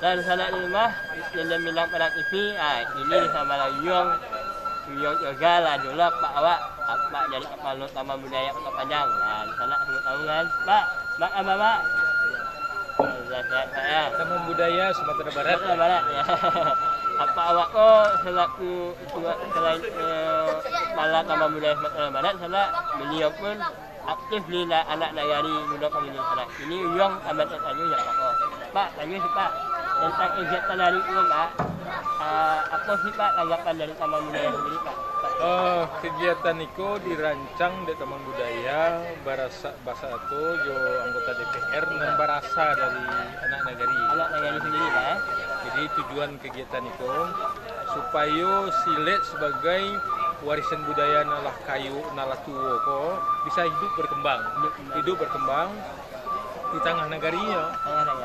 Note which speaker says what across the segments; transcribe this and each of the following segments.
Speaker 1: Dan sana di rumah yang bilang pada TV, ini sama Layung juga lah dulu Pak Awak, Pak dari Kepala Taman Budaya Kota Padang. Nah, di sana semua tahu kan, Pak apa Pak? Saya.
Speaker 2: Taman Budaya Sumatera Barat.
Speaker 1: Sumatera Barat ya. Apa awak kok selaku selain Kepala Taman Budaya Sumatera Barat, beliau pun aktif di anak nagari muda pemilih sana. Ini yang abad tanya ya Pak. Tanya sih Pak tentang kegiatan dari itu Pak. Apa sih Pak tanggapan dari Taman Budaya sendiri Pak?
Speaker 2: Kegiatan itu dirancang di Taman Budaya Barasa itu jo anggota DPR dan Barasa dari anak nagari.
Speaker 1: Anak nagari sendiri Pak.
Speaker 2: Jadi tujuan kegiatan itu supaya silet sebagai warisan budaya nalah kayu nalah tuwo ko bisa hidup berkembang di tengah negarinya,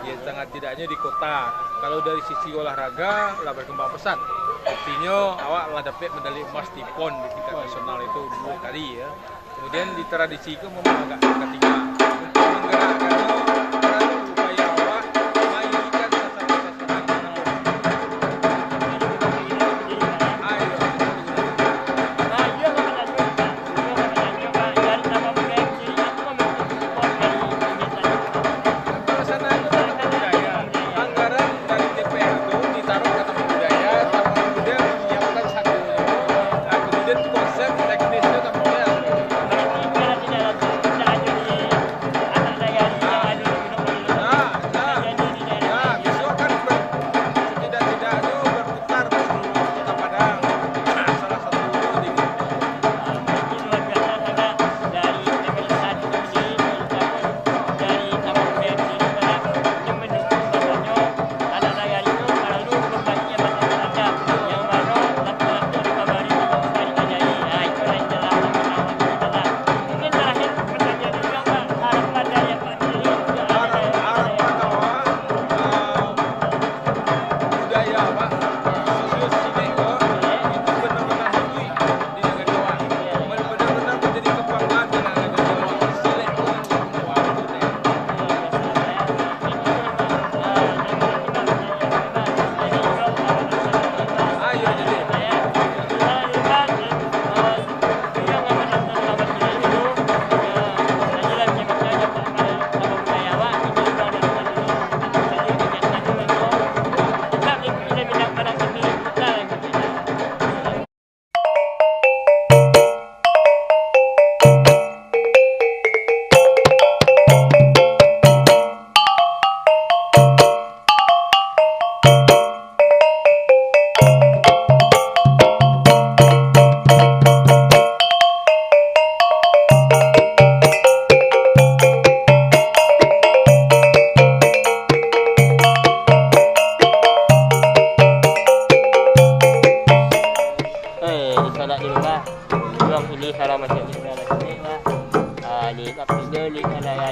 Speaker 2: di tengah tidaknya di kota. Kalau dari sisi olahraga lah berkembang pesat. Buktinya awak lah dapat medali emas di PON di tingkat nasional itu 2 kali ya. Kemudian di tradisi itu memang agak ketiga untuk menggerakkannya upaya awak mainkan sasaran-sasaran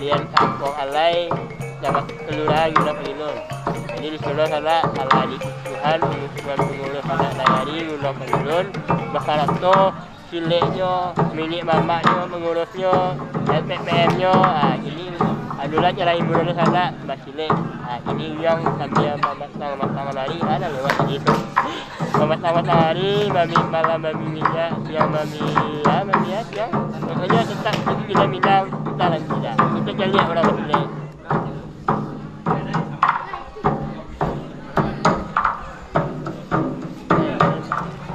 Speaker 1: harian kampung alai dapat kelurahan guna pengilun. Jadi di sekolah sana ala di Tuhan pengurus anak nagari guna pengilun. Bahkan itu sileknya, milik mamaknya, mengurusnya, LPPM-nya. Ini adalah cara hiburannya sana basilek. Ini yang sambil mamat hari ada lewat itu. Mamat hari, mami malam mami minyak, siang mami ya. Pokoknya tetap kita minang kita dan tidak. Kita jadi orang basilek.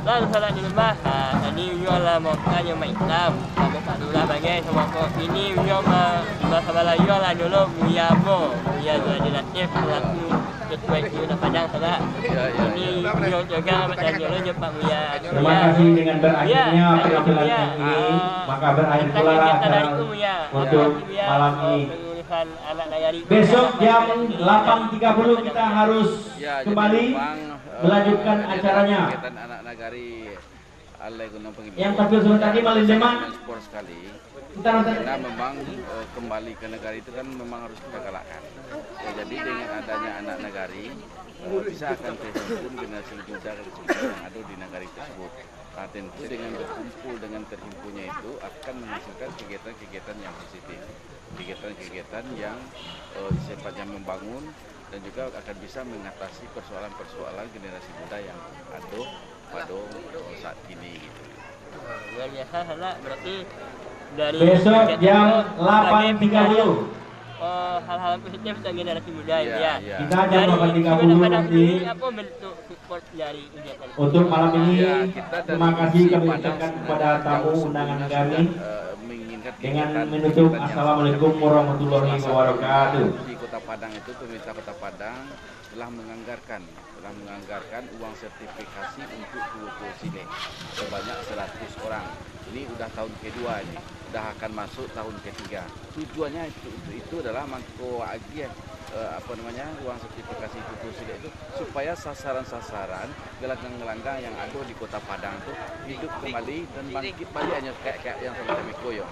Speaker 1: Dan salah di rumah, tadi jual mau tanya mak Islam, kamu tak dulu bagai semua kok ini jual masa Melayu lah dulu Buya jadi latif selaku ketua itu dah Padang salah. Ini jual juga macam jual je Pak Buya.
Speaker 3: Terima kasih dengan berakhirnya penampilan ini, maka berakhir pula acara untuk malam ini. Besok jam 8.30 kita harus kembali melanjutkan acaranya.
Speaker 4: Anak nagari Alai Gunung Pengilun.
Speaker 3: Yang tampil sebentar tadi Malindeman.
Speaker 4: Sport sekali.
Speaker 3: Kita
Speaker 4: memang kembali ke negari itu kan memang harus kita galakkan. Ya, jadi dengan adanya anak nagari bisa akan terhimpun generasi muda yang ada di negari tersebut. Nah, tentu dengan berkumpul dengan terhimpunnya itu akan menghasilkan kegiatan-kegiatan yang positif, kegiatan-kegiatan yang sifatnya membangun dan juga akan bisa mengatasi persoalan-persoalan generasi muda yang ada pada saat ini gitu.
Speaker 1: Luar biasa sana, berarti dari
Speaker 3: Besok
Speaker 1: kegiatan
Speaker 3: jam
Speaker 1: itu sebagai
Speaker 3: 8.30.
Speaker 1: hal-hal positif untuk generasi muda
Speaker 4: Iya,
Speaker 1: ya.
Speaker 4: iya.
Speaker 3: Kita jam
Speaker 1: Dari
Speaker 3: 8.30
Speaker 1: Kota Padang
Speaker 3: nanti.
Speaker 1: sendiri apa bentuk support dari kegiatan itu?
Speaker 3: Untuk malam ini,
Speaker 4: Ya, kita dari
Speaker 3: terima kasih
Speaker 4: Komisi
Speaker 3: kami
Speaker 4: Padang
Speaker 3: ucapkan kepada
Speaker 4: sebenarnya
Speaker 3: tamu
Speaker 4: jauh
Speaker 3: undangan
Speaker 4: sebelumnya
Speaker 3: kami
Speaker 4: sudah, menginginkan
Speaker 3: dengan
Speaker 4: kegiatan
Speaker 3: menutup
Speaker 4: yang
Speaker 3: Assalamualaikum
Speaker 4: semacam ini.
Speaker 3: warahmatullahi
Speaker 4: Salah satu
Speaker 3: wabarakatuh.
Speaker 4: di Kota Padang itu, pemerintah Kota Padang telah menganggarkan uang sertifikasi untuk 20 sile sebanyak 100 orang. Ini udah tahun kedua ini, udah akan masuk tahun ketiga. Tujuannya itu adalah mangko agia uang sertifikasi itu sila itu supaya sasaran-sasaran gelanggang-gelanggang yang ada di Kota Padang itu hidup kembali dan bangkit balik hanya kayak yang semacam itu ya.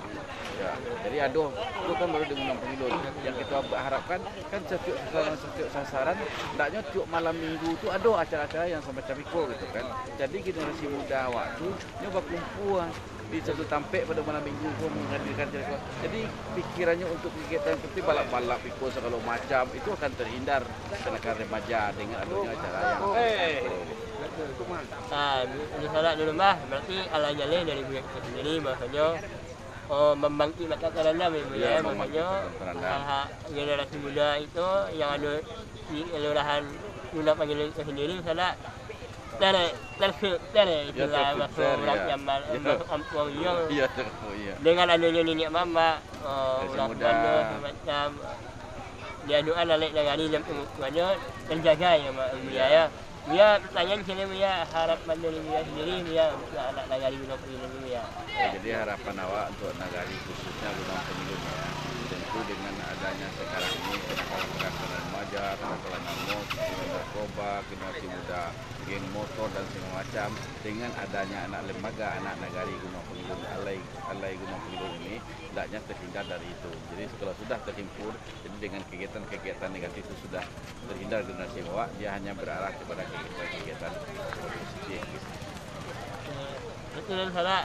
Speaker 4: Ya, jadi itu kan baru dengan pemilu. Yang kita harapkan kan setiap sasaran ndaknya tiap malam minggu itu ada acara-acara yang semacam itu gitu kan. Jadi generasi muda waktu nyoba kumpul di satu tampek pada malam minggu pun menghadirkan cerita. Jadi pikirannya untuk kegiatan seperti balap-balap ikut segala macam itu akan terhindar karena remaja dengan adanya acara yang
Speaker 1: Ini salah dulu mah, berarti ala jale dari Buya kita sendiri bahasanya membangkitkan kerana
Speaker 4: Ya,
Speaker 1: makanya
Speaker 4: membangkitkan
Speaker 1: generasi muda itu yang ada di kelurahan Guna Panggilan itu sendiri salah terfilter istilah masuk orang yang masuk kampung yang dengan adanya nenek mama orang tua semacam diaduan oleh negara dan pengukuhannya terjaga ya Mak Buya ya. Buya pertanyaan sini Buya, harapan dari Buya sendiri Buya untuk anak negari Gunung Pemilu Buya.
Speaker 4: Jadi harapan awak untuk negari khususnya Gunung Pemilu ya, tentu dengan adanya sekarang ini kenakalan remaja, kenakalan narkoba, narkoba, generasi muda, geng motor dan segala macam, dengan adanya anak lembaga, anak negari Gunung Pemilu, alai Gunung Pemilu ini, hendaknya terhindar dari itu. Jadi kalau sudah terhimpun, jadi dengan kegiatan-kegiatan negatif itu sudah terhindar generasi bawah, dia hanya berarah kepada kegiatan positif.
Speaker 1: Betul salah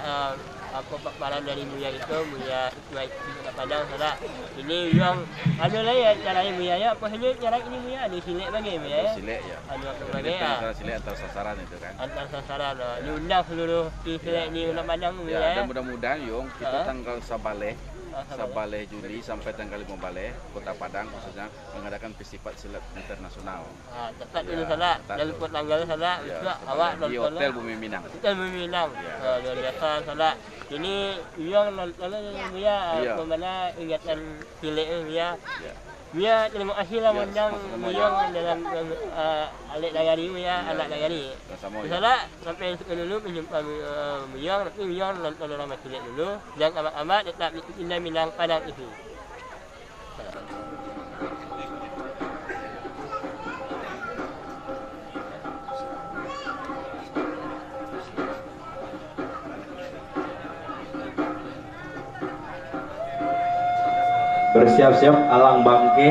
Speaker 1: apa paparan dari Buya itu Buya baik di Kota Padang salah ini yang ada lah ya caranya Buya ya apa saja cara ini Buya ada silik bagi Buya ya
Speaker 4: Silik ya.
Speaker 1: ada
Speaker 4: Berarti antara silik antar sasaran itu kan.
Speaker 1: antar sasaran diundang seluruh silik di Kota Padang Buya
Speaker 4: Ya,
Speaker 1: ya.
Speaker 4: dan mudah-mudahan Yung kita tanggal Sabale Juli sampai tanggal 5 Bale Kota Padang khususnya mengadakan festival silat internasional.
Speaker 1: Tepat dulu salah dan buat tanggal salah juga awak
Speaker 4: di
Speaker 1: nonton
Speaker 4: Hotel Bumi Minang.
Speaker 1: Hotel Bumi Minang luar biasa salah ini yang nonton Buya bagaimana ingatan silik Buya. Buya terima kasih lah undang Buyong dalam alik negari Buya anak negari. Salah sampai dulu menjumpa Buyong tapi Buyong nonton drama cilik dulu dan amat-amat tetap Indah Minang Padang itu.
Speaker 3: Bersiap-siap alang bangke.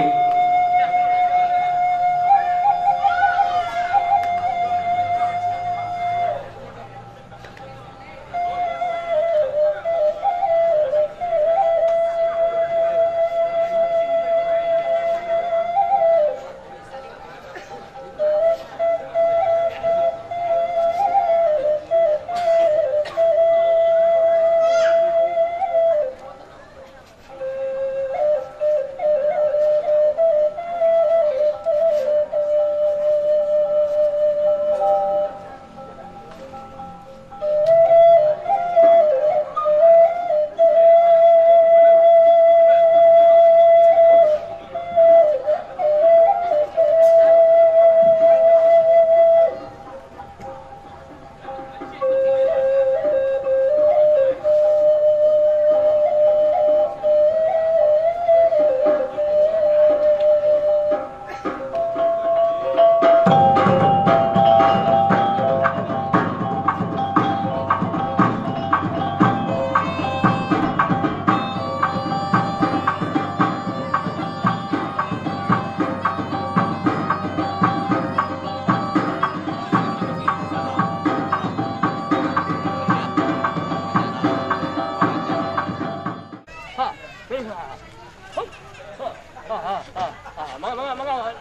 Speaker 1: Mangga.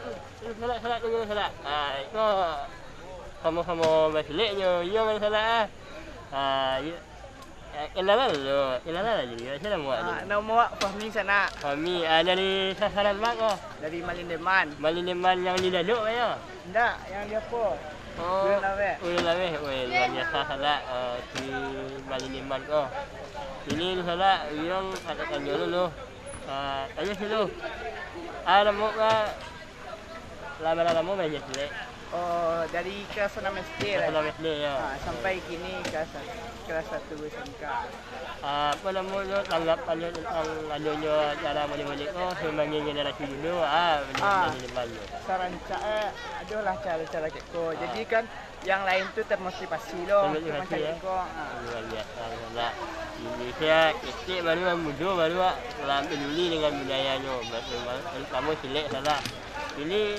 Speaker 1: Salat dulu salat. Itu sama-sama berseliknya. Ia mana salat Ilalah jadi. Saya nak buat ni.
Speaker 5: Nak buat Fahmi sana.
Speaker 1: Fahmi dari sasaran mak ke?
Speaker 5: Dari Malindeman.
Speaker 1: Malindeman yang di Daduk ya?
Speaker 5: Tidak, yang dia apa?
Speaker 1: Ulun Laweh. Luar biasa salat di Malindeman ke. Ini salat yang ada tanya dulu. Tanya dulu. Ada mau ke? Lama-lama banyak selek.
Speaker 5: Oh, dari kelas 6 SD lah.
Speaker 1: Kelas 6 SD ya.
Speaker 5: Sampai kini kelas 1 SMK.
Speaker 1: Apa namanya tanggapannya tentang adanya cara balik-balik sebagai generasi dulu Malindeman.
Speaker 5: Sarancak adalah cara-cara keko. Jadi kan yang lain tu termotivasi loh.
Speaker 1: Macam keko. Luar biasa lah. Indonesia kecil baru muda baru peduli dengan budayanya. Kamu selek salah. Ini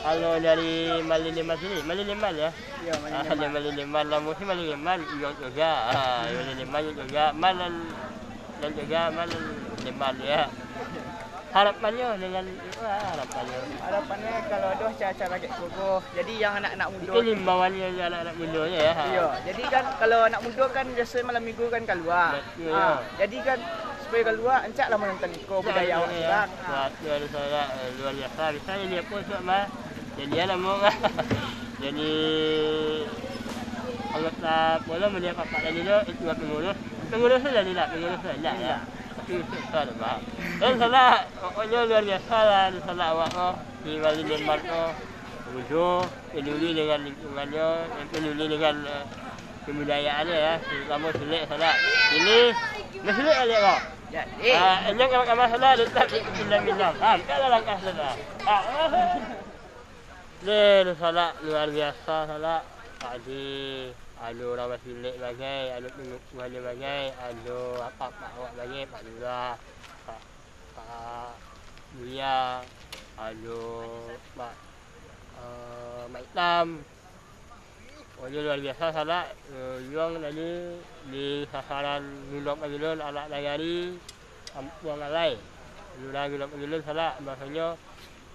Speaker 1: kalau dari Malindeman sini, Malindeman ya?
Speaker 5: Ya, Malindeman.
Speaker 1: Malindeman, namun si Malindeman juga. Malindeman juga, Malindeman ya. Harapannya dengan harapannya
Speaker 5: kalau ada cara-cara kayak gogo. Jadi yang anak-anak muda.
Speaker 1: Itu himbauannya anak-anak muda ya.
Speaker 5: Iya, jadi kan kalau anak muda kan biasa malam minggu kan keluar. Jadi kan supaya keluar encaklah menonton iko budaya awak sekarang.
Speaker 1: Buat saya luar biasa. Misalnya dia pun sama. Jadi dia nama jadi anggota bola media papak tadi tu itu pengurus saja ya. Tapi itu ada bah. Dan salah pokoknya luar biasa lah salah awak di Malindeman wujud peduli dengan lingkungannya, peduli dengan kebudayaannya ya. Terutama selek salah. Ini selek ada kau.
Speaker 5: Jadi
Speaker 1: jangan masalah letak di bilang. Kalau langkah salah. Ni salat luar biasa salat. Tadi ada orang basilik bagai, ada pengukuhan bagai, ada apa-apa awak bagai, Pak Lurah, Pak Buya, ada Mak Hitam. Dia luar biasa salat. Yang tadi di sasaran Gulok Pagilun anak Nagari Kampung Alai. Lurah Gulok Pagilun salat bahasanya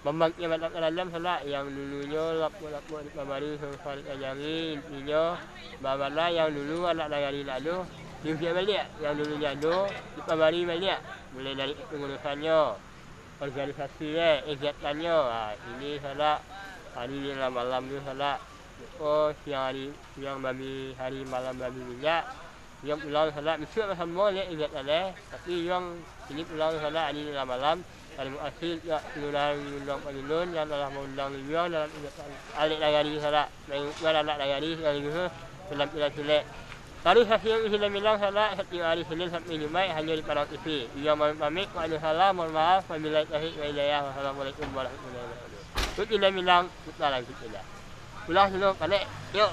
Speaker 1: membangkit mata ke dalam salat yang dulunya lapor di Pabari Sosal Kajari intinya bahawa yang dulu anak Nagari lalu diusir balik yang dulunya ada di Pabari balik mulai dari pengurusannya organisasi kegiatannya ini salat hari ni malam tu salat siang babi hari malam babi minyak yang pulang salat besok sama kegiatan tapi yang ini pulang salat hari ni malam. Terima kasih ya Lurah Gulok Pagilun yang telah mengundang beliau dalam alik Nagari salat mengikutkan anak Nagari sekaligus dalam pilihan selek. Tadi hasil Islam bilang salat setiap hari Senin sampai Jumaat hanya di Padang TV. Ia pamit waalaikumsalam, mohon maaf wabillahi taufiq wal hidayah. Wassalamualaikum warahmatullahi wabarakatuh. Islam bilang kita lagi tidak. Pulang dulu balik. Yuk.